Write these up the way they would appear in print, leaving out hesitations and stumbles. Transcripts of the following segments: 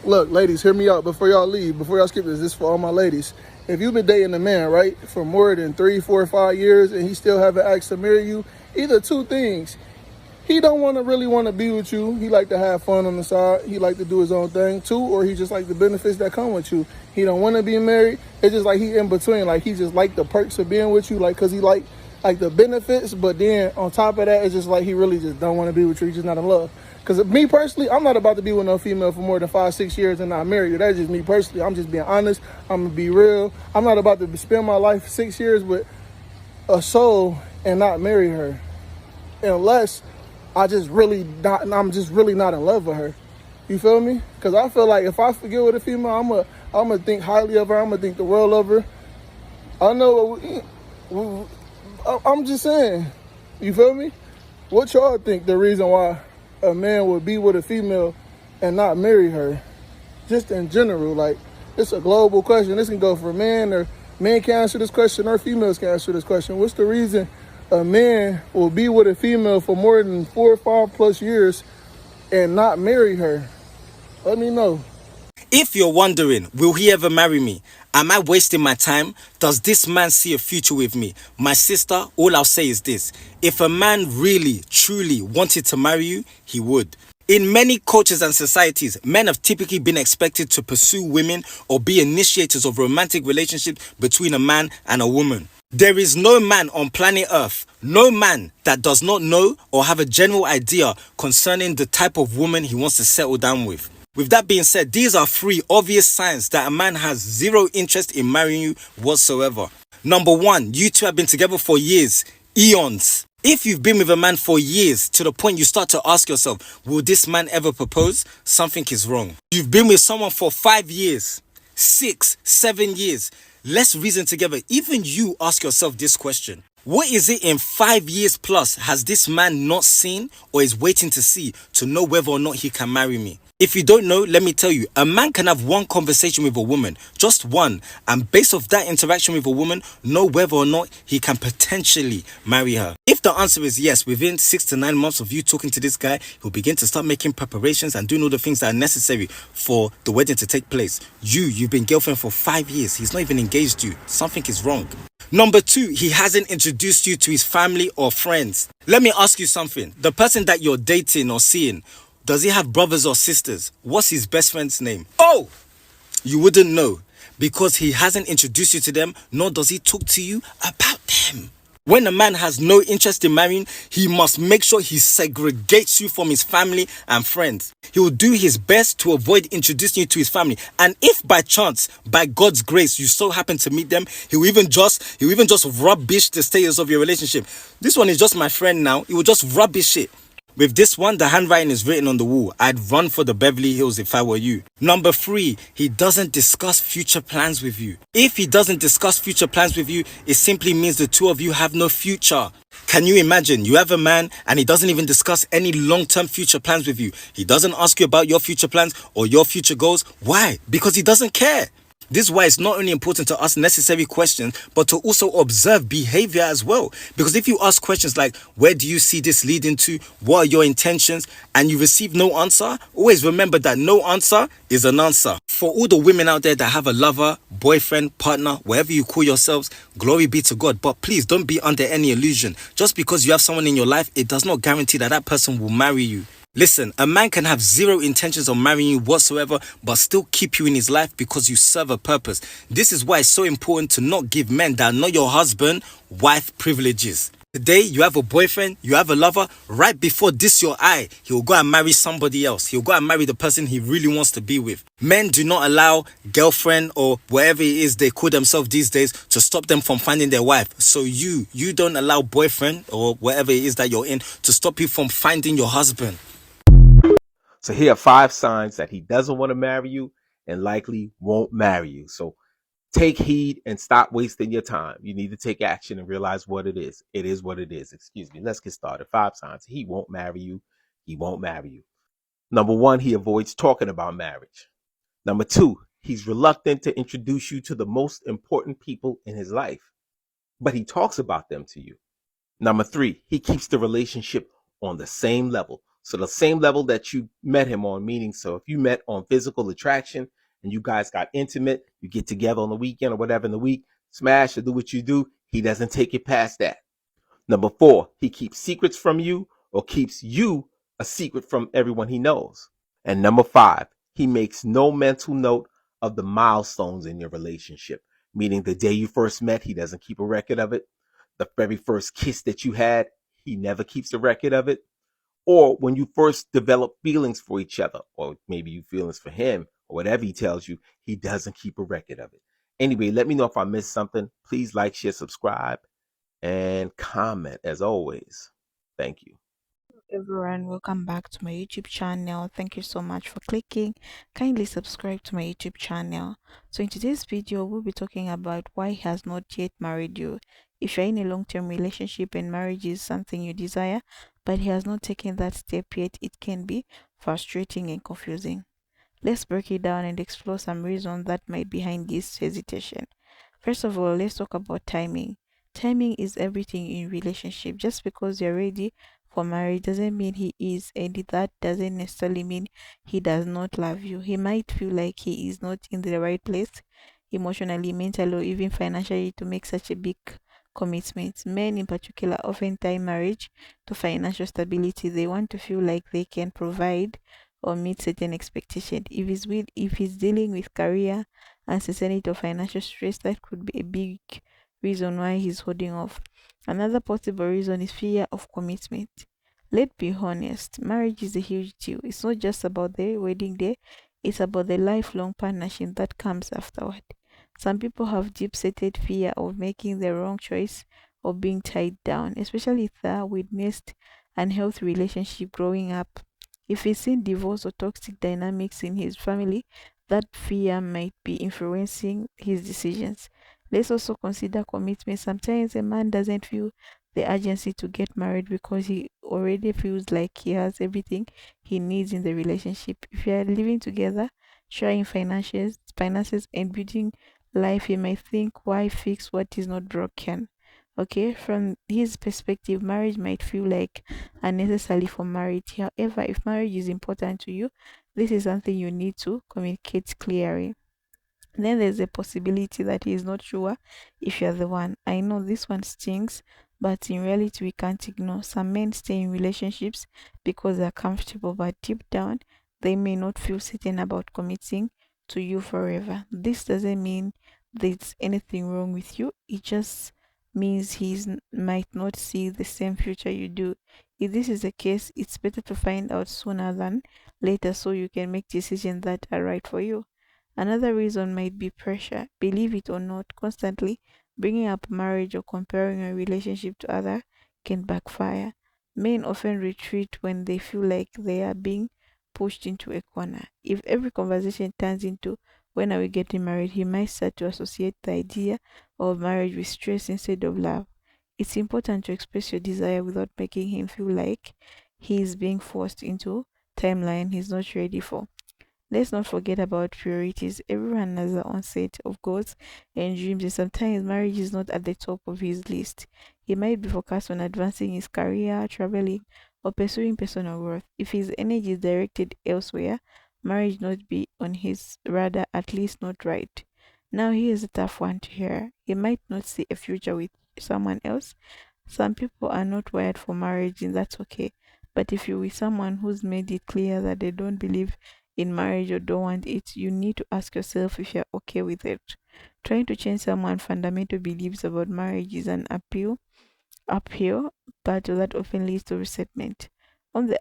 Look, ladies, hear me out before y'all leave. Before y'all skip this, this is for all my ladies. If you've been dating a man, right, for more than 3, 4, 5 years, and he still haven't asked to marry you, either two things: he don't really want to be with you. He like to have fun on the side. He like to do his own thing too, or he just like the benefits that come with you. He don't want to be married. It's just like he in between. Like he just like the perks of being with you, like cause he like the benefits. But then on top of that, it's just like he really just don't want to be with you. He's just not in love. Cause me personally, I'm not about to be with no female for more than 5, 6 years and not marry you. That's just me personally. I'm just being honest. I'm gonna be real. I'm not about to spend my life 6 years with a soul and not marry her, unless I'm just really not in love with her. You feel me? Because I feel like if I forget with a female, I'm gonna think highly of her. I'm gonna think the world of her. I know. I'm just saying. You feel me? What y'all think the reason why a man would be with a female and not marry her? Just in general, like, it's a global question. This can go for men, or men can answer this question, or females can answer this question. What's the reason a man will be with a female for more than 4 or 5+ years and not marry her? Let me know. If you're wondering, will he ever marry me? Am I wasting my time? Does this man see a future with me? My sister, all I'll say is this: if a man really, truly wanted to marry you, he would. In many cultures and societies, men have typically been expected to pursue women or be initiators of romantic relationships between a man and a woman. There is no man on planet Earth, no man that does not know or have a general idea concerning the type of woman he wants to settle down with. With that being said, these are 3 obvious signs that a man has zero interest in marrying you whatsoever. Number 1, you two have been together for years, eons. If you've been with a man for years to the point you start to ask yourself, will this man ever propose? Something is wrong. You've been with someone for 5 years, 6, 7 years. Let's reason together. Even you ask yourself this question: what is it in 5 years plus has this man not seen or is waiting to see to know whether or not he can marry me? If you don't know, let me tell you, a man can have one conversation with a woman, just one, and based off that interaction with a woman, know whether or not he can potentially marry her. If the answer is yes, within 6 to 9 months of you talking to this guy, he'll begin to start making preparations and doing all the things that are necessary for the wedding to take place. You've been girlfriend for 5 years. He's not even engaged you. Something is wrong. Number 2, he hasn't introduced you to his family or friends. Let me ask you something. The person that you're dating or seeing, does he have brothers or sisters? What's his best friend's name? Oh, you wouldn't know because he hasn't introduced you to them, nor does he talk to you about them. When a man has no interest in marrying, he must make sure he segregates you from his family and friends. He will do his best to avoid introducing you to his family. And if by chance, by God's grace, you so happen to meet them, he will even just rubbish the status of your relationship. This one is just my friend now. He will just rubbish it. With this one, the handwriting is written on the wall. I'd run for the Beverly Hills if I were you. Number 3, he doesn't discuss future plans with you. If he doesn't discuss future plans with you, it simply means the two of you have no future. Can you imagine? You have a man and he doesn't even discuss any long-term future plans with you. He doesn't ask you about your future plans or your future goals. Why? Because he doesn't care. This is why it's not only important to ask necessary questions, but to also observe behavior as well. Because if you ask questions like, where do you see this leading to? What are your intentions? And you receive no answer, always remember that no answer is an answer. For all the women out there that have a lover, boyfriend, partner, whatever you call yourselves, glory be to God. But please don't be under any illusion. Just because you have someone in your life, it does not guarantee that that person will marry you. Listen, a man can have zero intentions of marrying you whatsoever, but still keep you in his life because you serve a purpose. This is why it's so important to not give men that are not your husband, wife privileges. Today, you have a boyfriend, you have a lover, right before this your eye, he'll go and marry somebody else. He'll go and marry the person he really wants to be with. Men do not allow girlfriend or whatever it is they call themselves these days to stop them from finding their wife. So you don't allow boyfriend or whatever it is that you're in to stop you from finding your husband. So here are 5 signs that he doesn't want to marry you and likely won't marry you. So take heed and stop wasting your time. You need to take action and realize what it is. It is what it is. Excuse me. Let's get started. 5 signs. He won't marry you. He won't marry you. Number 1, he avoids talking about marriage. Number 2, he's reluctant to introduce you to the most important people in his life, but he talks about them to you. Number 3, he keeps the relationship on the same level. So the same level that you met him on, meaning, so if you met on physical attraction and you guys got intimate, you get together on the weekend or whatever in the week, smash or do what you do, he doesn't take it past that. Number 4, he keeps secrets from you or keeps you a secret from everyone he knows. And number 5, he makes no mental note of the milestones in your relationship, meaning the day you first met, he doesn't keep a record of it. The very first kiss that you had, he never keeps a record of it. Or when you first develop feelings for each other, or maybe you feelings for him, or whatever he tells you, he doesn't keep a record of it. Anyway, let me know if I missed something. Please like, share, subscribe, and comment as always. Thank you. Everyone, welcome back to my YouTube channel. Thank you so much for clicking. Kindly subscribe to my YouTube channel. So in today's video, we'll be talking about why he has not yet married you. If you're in a long-term relationship and marriage is something you desire, but he has not taken that step yet, it can be frustrating and confusing. Let's break it down and explore some reasons that might be behind this hesitation. First of all, let's talk about timing. Timing is everything in relationship. Just because you're ready for marriage doesn't mean he is, and that doesn't necessarily mean he does not love you. He might feel like he is not in the right place emotionally, mentally, or even financially to make such a big commitment. Men in particular often tie marriage to financial stability. They want to feel like they can provide or meet certain expectations. If he's dealing with career uncertainty or financial stress, that could be a big reason why he's holding off. Another possible reason is fear of commitment. Let's be honest, marriage is a huge deal. It's not just about the wedding day, it's about the lifelong partnership that comes afterward. Some people have deep seated fear of making the wrong choice or being tied down, especially if they witnessed unhealthy relationship growing up. If he's seen divorce or toxic dynamics in his family, that fear might be influencing his decisions. Let's also consider commitment. Sometimes a man doesn't feel the urgency to get married because he already feels like he has everything he needs in the relationship. If you are living together, sharing finances and building life, he might think, why fix what is not broken? Okay, from his perspective, marriage might feel like unnecessary for marriage. However, if marriage is important to you, this is something you need to communicate clearly. Then there's a possibility that he is not sure if you're the one. I know this one stings, but in reality, we can't ignore. Some men stay in relationships because they're comfortable, but deep down, they may not feel certain about committing to you forever. This doesn't mean there's anything wrong with you, it just means might not see the same future you do. If this is the case, it's better to find out sooner than later so you can make decisions that are right for you. Another reason might be pressure. Believe it or not, constantly bringing up marriage or comparing a relationship to other can backfire. Men often retreat when they feel like they are being pushed into a corner. If every conversation turns into when are we getting married, he might start to associate the idea of marriage with stress instead of love. It's important to express your desire without making him feel like he is being forced into timeline he's not ready for. Let's not forget about priorities. Everyone has their own set of goals and dreams, and sometimes marriage is not at the top of his list. He might be focused on advancing his career, traveling, or pursuing personal growth. If his energy is directed elsewhere, marriage not be on his radar, at least not right. Now here's a tough one to hear. He might not see a future with someone else. Some people are not wired for marriage, and that's okay. But if you're with someone who's made it clear that they don't believe in marriage or don't want it, you need to ask yourself if you're okay with it. Trying to change someone's fundamental beliefs about marriage is an uphill battle that often leads to resentment. On the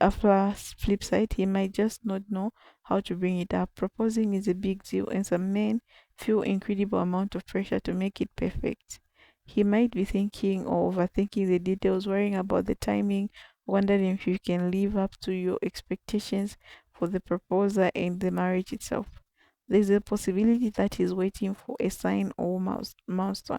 flip side, he might just not know how to bring it up. Proposing is a big deal, and some men feel incredible amount of pressure to make it perfect. He might be thinking or overthinking the details, worrying about the timing, wondering if you can live up to your expectations for the proposal and the marriage itself. There's a possibility that he's waiting for a sign or milestone.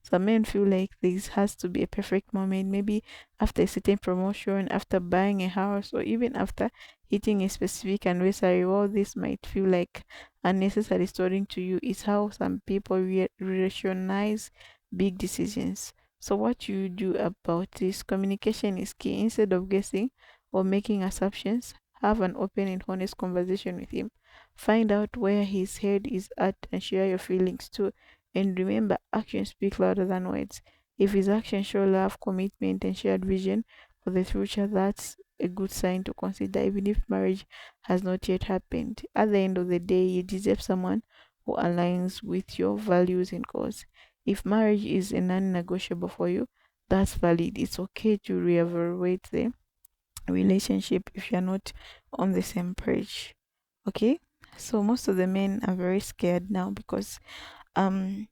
Some men feel like this has to be a perfect moment, maybe after a certain promotion, after buying a house, or even after hitting a specific anniversary. While this might feel like unnecessary storing to you, is how some people rationalize big decisions. So what you do about this? Communication is key. Instead of guessing or making assumptions. Have an open and honest conversation with him. Find out where his head is at and share your feelings too. And remember, actions speak louder than words. If his actions show love, commitment, and shared vision for the future, that's a good sign to consider, even if marriage has not yet happened. At the end of the day, you deserve someone who aligns with your values and goals. If marriage is a non-negotiable for you, that's valid. It's okay to reevaluate the relationship if you're not on the same page. Okay? So most of the men are very scared now because um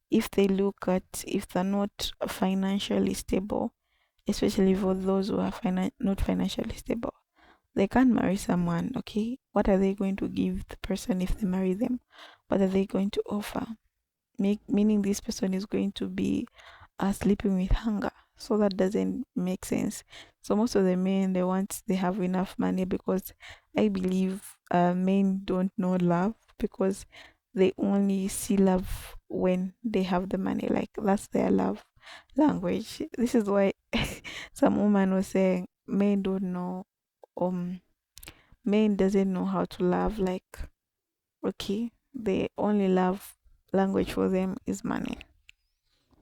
if they look at, if they're not financially stable, especially for those who are not financially stable, they can't marry someone. Okay, what are they going to give the person if they marry them? What are they going to offer? Meaning this person is going to be sleeping with hunger, so that doesn't make sense. So most of the men, they have enough money, because I believe men don't know love, because they only see love when they have the money, like that's their love language. This is why some woman was saying men don't know, um men doesn't know how to love. Like, okay, the only love language for them is money.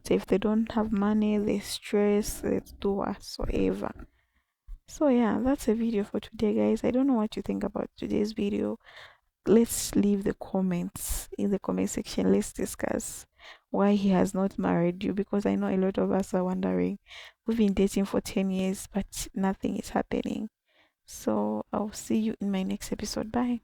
So if they don't have money, they stress, they do whatsoever. So yeah, that's a video for today, guys. I don't know what you think about today's video. Let's leave the comments in the comment section. Let's discuss why he has not married you, because I know a lot of us are wondering. We've been dating for 10 years, but nothing is happening. So I'll see you in my next episode. Bye.